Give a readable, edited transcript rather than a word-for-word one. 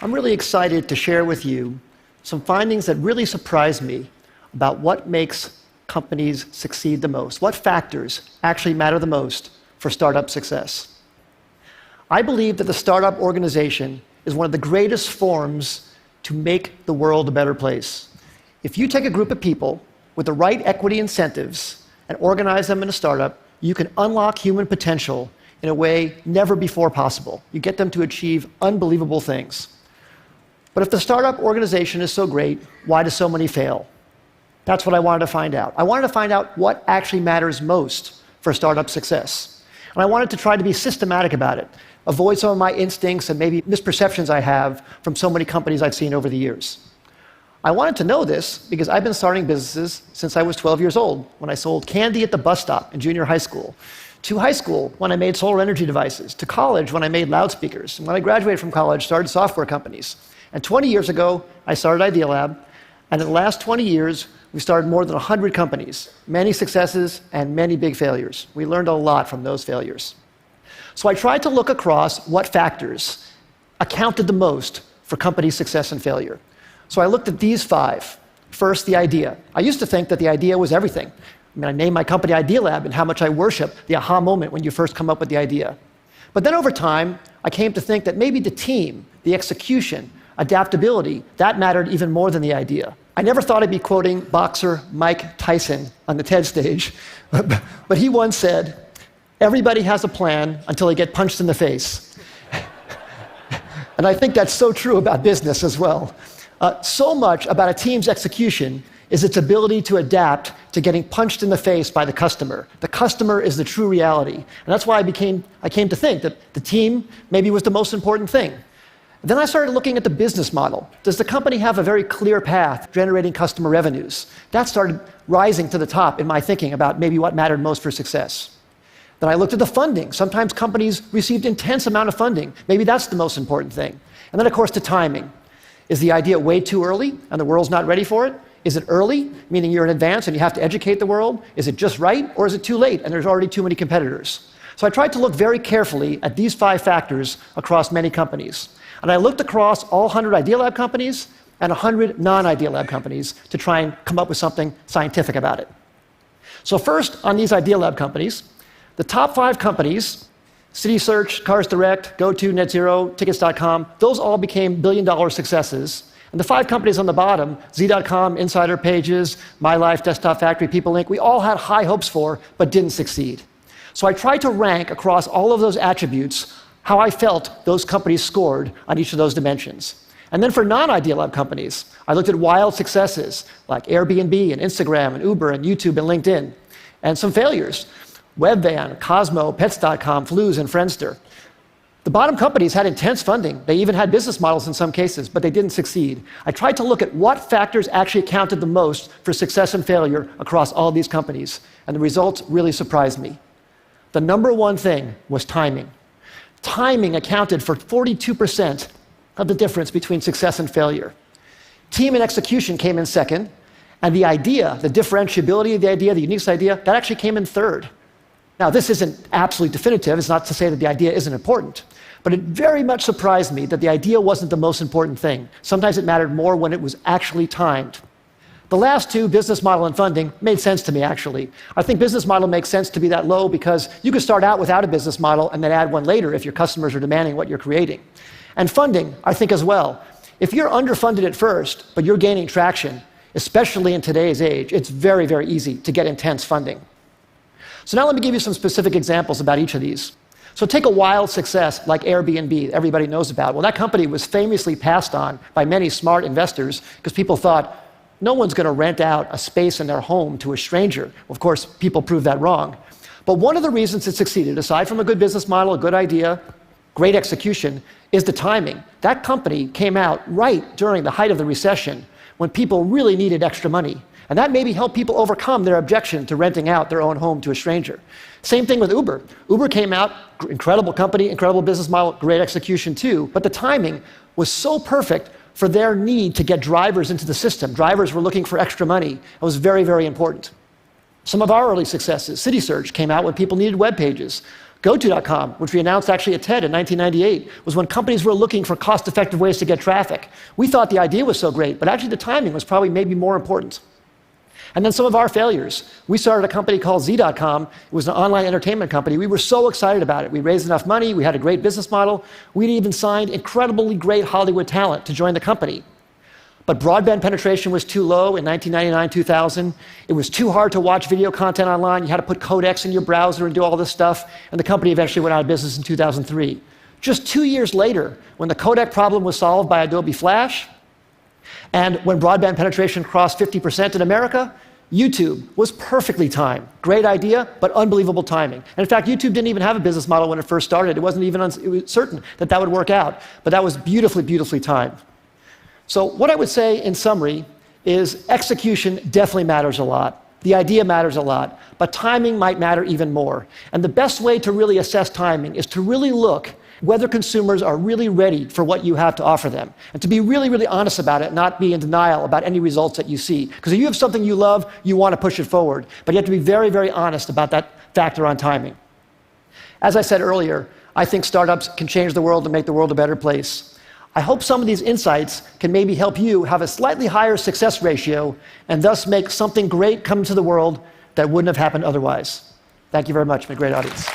I'm really excited to share with you some findings that really surprised me about what makes companies succeed the most, what factors actually matter the most for startup success. I believe that the startup organization is one of the greatest forms to make the world a better place. If you take a group of people with the right equity incentives and organize them in a startup, you can unlock human potential in a way never before possible. You get them to achieve unbelievable things. But if the startup organization is so great, why do so many fail? That's what I wanted to find out. I wanted to find out what actually matters most for startup success. And I wanted to try to be systematic about it, avoid some of my instincts and maybe misperceptions I have from so many companies I've seen over the years. I wanted to know this because I've been starting businesses since I was 12 years old, when I sold candy at the bus stop in junior high school, to high school when I made solar energy devices, to college when I made loudspeakers, and when I graduated from college, started software companies. And 20 years ago, I started Idea Lab, and in the last 20 years, we started more than 100 companies, many successes and many big failures. We learned a lot from those failures. So I tried to look across what factors accounted the most for company success and failure. So I looked at these 5. First, the idea. I used to think that the idea was everything. I named my company Idea Lab, and how much I worship the aha moment when you first come up with the idea. But then over time, I came to think that maybe the team, the execution, adaptability, that mattered even more than the idea. I never thought I'd be quoting boxer Mike Tyson on the TED stage, but he once said, "Everybody has a plan until they get punched in the face." And I think that's so true about business as well. So much about a team's execution is its ability to adapt to getting punched in the face by the customer. The customer is the true reality. And that's why I came to think that the team maybe was the most important thing. Then I started looking at the business model. Does the company have a very clear path generating customer revenues? That started rising to the top in my thinking about maybe what mattered most for success. Then I looked at the funding. Sometimes companies received intense amount of funding. Maybe that's the most important thing. And then, of course, the timing. Is the idea way too early and the world's not ready for it? Is it early, meaning you're in advance and you have to educate the world? Is it just right, or is it too late and there's already too many competitors? So I tried to look very carefully at these 5 factors across many companies. And I looked across all 100 Idea Lab companies and 100 non-Idea Lab companies to try and come up with something scientific about it. So first, on these Idea Lab companies, the top 5 companies, CitySearch, Cars Direct, GoTo, NetZero, Tickets.com, those all became billion-dollar successes. And the 5 companies on the bottom, Z.com, Insider Pages, My Life, Desktop Factory, People Inc., we all had high hopes for, but didn't succeed. So I tried to rank across all of those attributes how I felt those companies scored on each of those dimensions. And then for non-Idea Lab companies, I looked at wild successes like Airbnb and Instagram and Uber and YouTube and LinkedIn, and some failures. Webvan, Cosmo, Pets.com, Flues, and Friendster. The bottom companies had intense funding. They even had business models in some cases, but they didn't succeed. I tried to look at what factors actually counted the most for success and failure across all these companies, and the results really surprised me. The number one thing was timing. Timing accounted for 42% of the difference between success and failure. Team and execution came in second, and the idea, the differentiability of the idea, the unique idea, that actually came in third. Now, this isn't absolutely definitive. It's not to say that the idea isn't important. But it very much surprised me that the idea wasn't the most important thing. Sometimes it mattered more when it was actually timed. The last 2, business model and funding, made sense to me, actually. I think business model makes sense to be that low because you could start out without a business model and then add one later if your customers are demanding what you're creating. And funding, I think as well. If you're underfunded at first, but you're gaining traction, especially in today's age, it's very, very easy to get intense funding. So now let me give you some specific examples about each of these. So take a wild success like Airbnb, that everybody knows about. Well, that company was famously passed on by many smart investors because people thought, no one's going to rent out a space in their home to a stranger. Well, of course, people proved that wrong. But one of the reasons it succeeded, aside from a good business model, a good idea, great execution, is the timing. That company came out right during the height of the recession when people really needed extra money. And that maybe helped people overcome their objection to renting out their own home to a stranger. Same thing with Uber. Uber came out, incredible company, incredible business model, great execution too, but the timing was so perfect for their need to get drivers into the system. Drivers were looking for extra money. It was very, very important. Some of our early successes, CitySearch came out when people needed web pages. GoTo.com, which we announced actually at TED in 1998, was when companies were looking for cost-effective ways to get traffic. We thought the idea was so great, but actually the timing was probably maybe more important. And then some of our failures. We started a company called Z.com. It was an online entertainment company. We were so excited about it. We raised enough money. We had a great business model. We'd even signed incredibly great Hollywood talent to join the company. But broadband penetration was too low in 1999, 2000. It was too hard to watch video content online. You had to put codecs in your browser and do all this stuff. And the company eventually went out of business in 2003. Just 2 years later, when the codec problem was solved by Adobe Flash, and when broadband penetration crossed 50% in America, YouTube was perfectly timed. Great idea, but unbelievable timing. And in fact, YouTube didn't even have a business model when it first started. It wasn't even certain that that would work out. But that was beautifully, beautifully timed. So what I would say in summary is execution definitely matters a lot. The idea matters a lot, but timing might matter even more. And the best way to really assess timing is to really look whether consumers are really ready for what you have to offer them, and to be really, really honest about it, not be in denial about any results that you see. Because if you have something you love, you want to push it forward, but you have to be very, very honest about that factor on timing. As I said earlier, I think startups can change the world and make the world a better place. I hope some of these insights can maybe help you have a slightly higher success ratio and thus make something great come to the world that wouldn't have happened otherwise. Thank you very much. It's been a great audience.